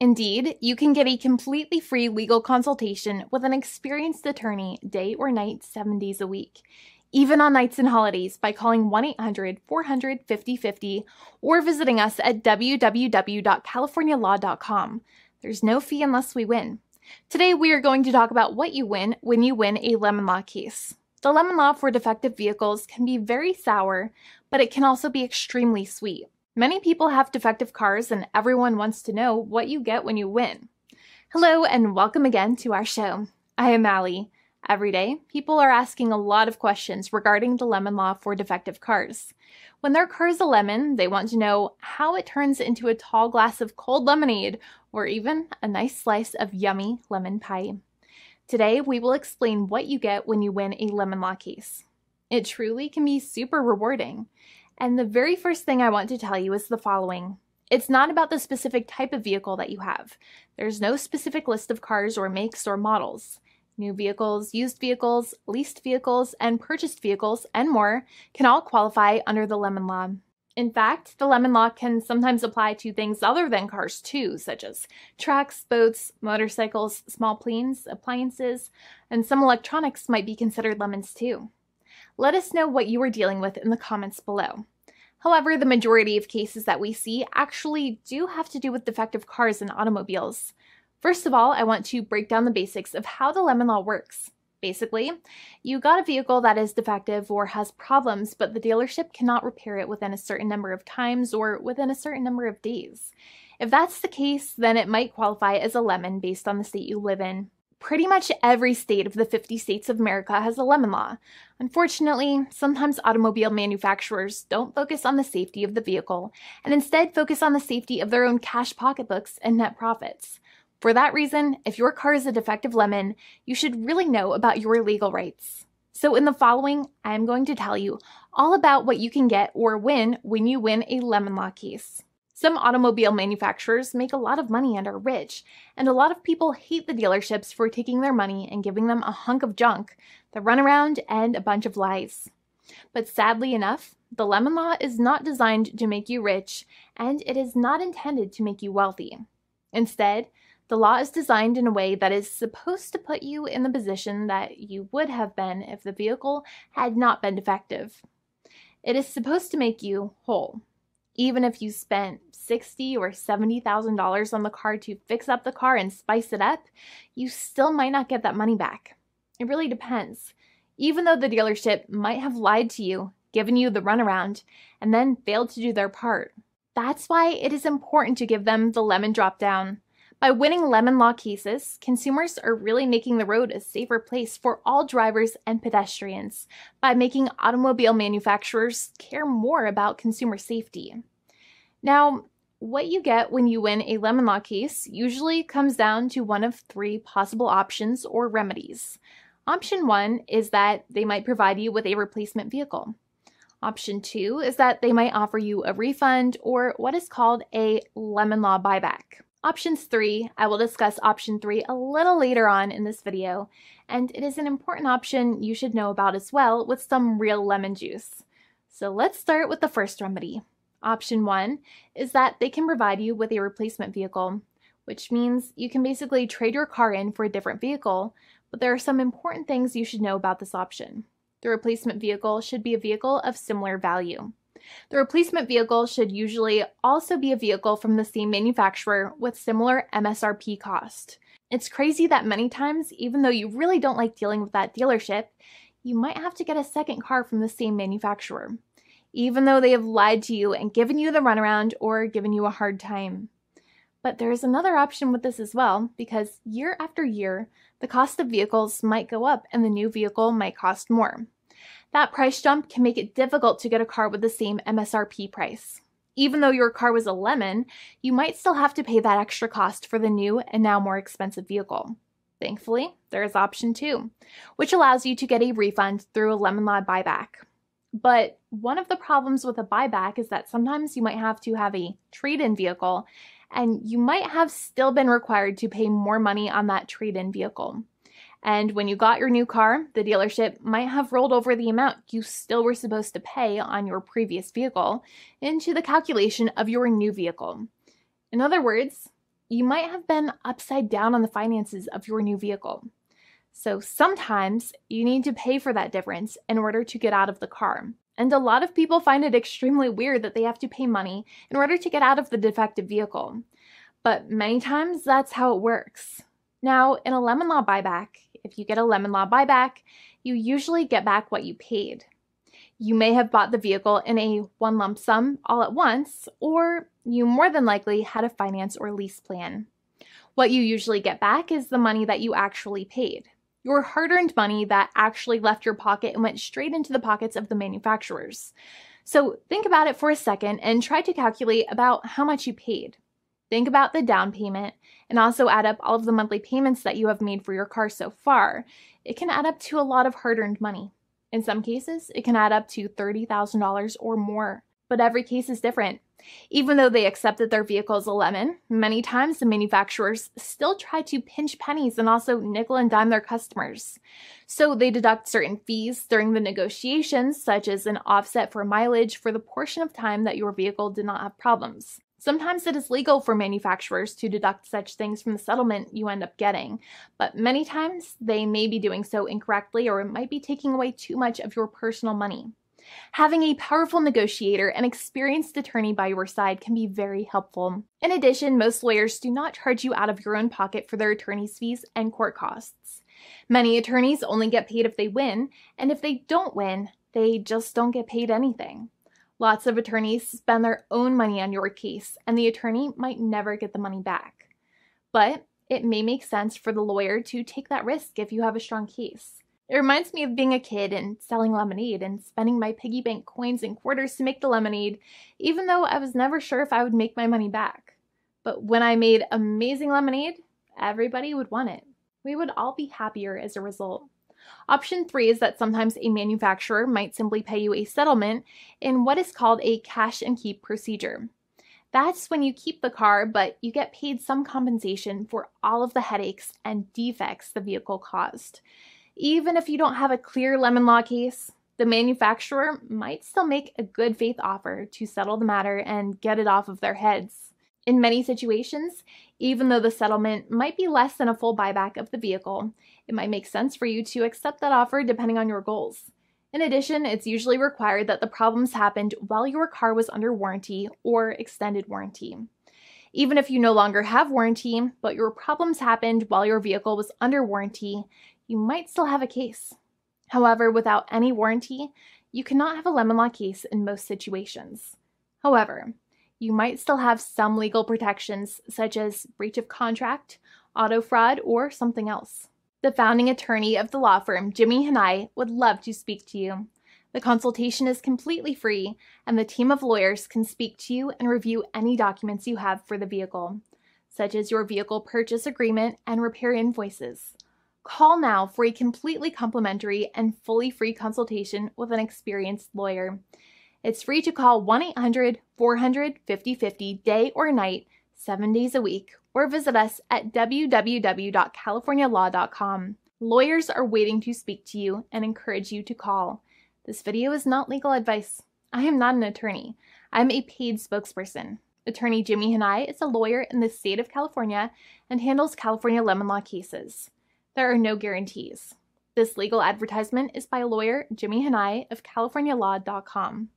Indeed, you can get a completely free legal consultation with an experienced attorney day or night, 7 days a week, even on nights and holidays by calling 1-800-400-5050 or visiting us at www.californialaw.com. There's no fee unless we win. Today, we are going to talk about what you win when you win a lemon law case. The lemon law for defective vehicles can be very sour, but it can also be extremely sweet. Many people have defective cars, and everyone wants to know what you get when you win. Hello, and welcome again to our show. I am Allie. Every day, people are asking a lot of questions regarding the lemon law for defective cars. When their car is a lemon, they want to know how it turns into a tall glass of cold lemonade, or even a nice slice of yummy lemon pie. Today, we will explain what you get when you win a lemon law case. It truly can be super rewarding. And the very first thing I want to tell you is the following. It's not about the specific type of vehicle that you have. There's no specific list of cars or makes or models. New vehicles, used vehicles, leased vehicles, and purchased vehicles, and more can all qualify under the lemon law. In fact, the lemon law can sometimes apply to things other than cars too, such as trucks, boats, motorcycles, small planes, appliances, and some electronics might be considered lemons too. Let us know what you are dealing with in the comments below. However, the majority of cases that we see actually do have to do with defective cars and automobiles. First of all, I want to break down the basics of how the lemon law works. Basically, you got a vehicle that is defective or has problems, but the dealership cannot repair it within a certain number of times or within a certain number of days. If that's the case, then it might qualify as a lemon based on the state you live in. Pretty much every state of the 50 states of America has a lemon law. Unfortunately, sometimes automobile manufacturers don't focus on the safety of the vehicle and instead focus on the safety of their own cash pocketbooks and net profits. For that reason, if your car is a defective lemon, you should really know about your legal rights. So in the following, I am going to tell you all about what you can get or win when you win a lemon law case. Some automobile manufacturers make a lot of money and are rich, and a lot of people hate the dealerships for taking their money and giving them a hunk of junk, the runaround, and a bunch of lies. But sadly enough, the lemon law is not designed to make you rich, and it is not intended to make you wealthy. Instead, the law is designed in a way that is supposed to put you in the position that you would have been if the vehicle had not been defective. It is supposed to make you whole. Even if you spent $60,000 or $70,000 on the car to fix up the car and spice it up, you still might not get that money back. It really depends. Even though the dealership might have lied to you, given you the runaround, and then failed to do their part. That's why it is important to give them the lemon drop down. By winning lemon law cases, consumers are really making the road a safer place for all drivers and pedestrians by making automobile manufacturers care more about consumer safety. Now, what you get when you win a lemon law case usually comes down to one of 3 possible options or remedies. Option 1 is that they might provide you with a replacement vehicle. Option 2 is that they might offer you a refund or what is called a lemon law buyback. Options 3, I will discuss option 3 a little later on in this video, and it is an important option you should know about as well with some real lemon juice. So let's start with the first remedy. Option 1 is that they can provide you with a replacement vehicle, which means you can basically trade your car in for a different vehicle, but there are some important things you should know about this option. The replacement vehicle should be a vehicle of similar value. The replacement vehicle should usually also be a vehicle from the same manufacturer with similar MSRP cost. It's crazy that many times, even though you really don't like dealing with that dealership, you might have to get a second car from the same manufacturer, even though they have lied to you and given you the runaround or given you a hard time. But there is another option with this as well, because year after year, the cost of vehicles might go up and the new vehicle might cost more. That price jump can make it difficult to get a car with the same MSRP price. Even though your car was a lemon, you might still have to pay that extra cost for the new and now more expensive vehicle. Thankfully, there is option 2, which allows you to get a refund through a lemon law buyback. But one of the problems with a buyback is that sometimes you might have to have a trade-in vehicle, and you might have still been required to pay more money on that trade-in vehicle. And when you got your new car, the dealership might have rolled over the amount you still were supposed to pay on your previous vehicle into the calculation of your new vehicle. In other words, you might have been upside down on the finances of your new vehicle. So sometimes you need to pay for that difference in order to get out of the car. And a lot of people find it extremely weird that they have to pay money in order to get out of the defective vehicle. But many times that's how it works. Now, in a lemon law buyback, if you get a lemon law buyback, you usually get back what you paid. You may have bought the vehicle in a one lump sum all at once, or you more than likely had a finance or lease plan. What you usually get back is the money that you actually paid. Your hard-earned money that actually left your pocket and went straight into the pockets of the manufacturers. So think about it for a second and try to calculate about how much you paid. Think about the down payment and also add up all of the monthly payments that you have made for your car so far. It can add up to a lot of hard-earned money. In some cases, it can add up to $30,000 or more, but every case is different. Even though they accept that their vehicle is a lemon, many times the manufacturers still try to pinch pennies and also nickel and dime their customers. So they deduct certain fees during the negotiations, such as an offset for mileage for the portion of time that your vehicle did not have problems. Sometimes it is legal for manufacturers to deduct such things from the settlement you end up getting, but many times they may be doing so incorrectly or it might be taking away too much of your personal money. Having a powerful negotiator and experienced attorney by your side can be very helpful. In addition, most lawyers do not charge you out of your own pocket for their attorney's fees and court costs. Many attorneys only get paid if they win, and if they don't win, they just don't get paid anything. Lots of attorneys spend their own money on your case, and the attorney might never get the money back. But it may make sense for the lawyer to take that risk if you have a strong case. It reminds me of being a kid and selling lemonade and spending my piggy bank coins and quarters to make the lemonade, even though I was never sure if I would make my money back. But when I made amazing lemonade, everybody would want it. We would all be happier as a result. Option 3 is that sometimes a manufacturer might simply pay you a settlement in what is called a cash and keep procedure. That's when you keep the car, but you get paid some compensation for all of the headaches and defects the vehicle caused. Even if you don't have a clear lemon law case, the manufacturer might still make a good faith offer to settle the matter and get it off of their heads. In many situations, even though the settlement might be less than a full buyback of the vehicle, it might make sense for you to accept that offer depending on your goals. In addition, it's usually required that the problems happened while your car was under warranty or extended warranty. Even if you no longer have warranty, but your problems happened while your vehicle was under warranty, you might still have a case. However, without any warranty, you cannot have a lemon law case in most situations. However, you might still have some legal protections such as breach of contract, auto fraud, or something else. The founding attorney of the law firm, Jimmy and I, would love to speak to you. The consultation is completely free, and the team of lawyers can speak to you and review any documents you have for the vehicle, such as your vehicle purchase agreement and repair invoices. Call now for a completely complimentary and fully free consultation with an experienced lawyer. It's free to call 1-800-400-5050 day or night, 7 days a week, or visit us at www.californialaw.com. Lawyers are waiting to speak to you and encourage you to call. This video is not legal advice. I am not an attorney. I'm a paid spokesperson. Attorney Jimmy Hanai is a lawyer in the state of California and handles California lemon law cases. There are no guarantees. This legal advertisement is by lawyer Jimmy Hanai of CaliforniaLaw.com.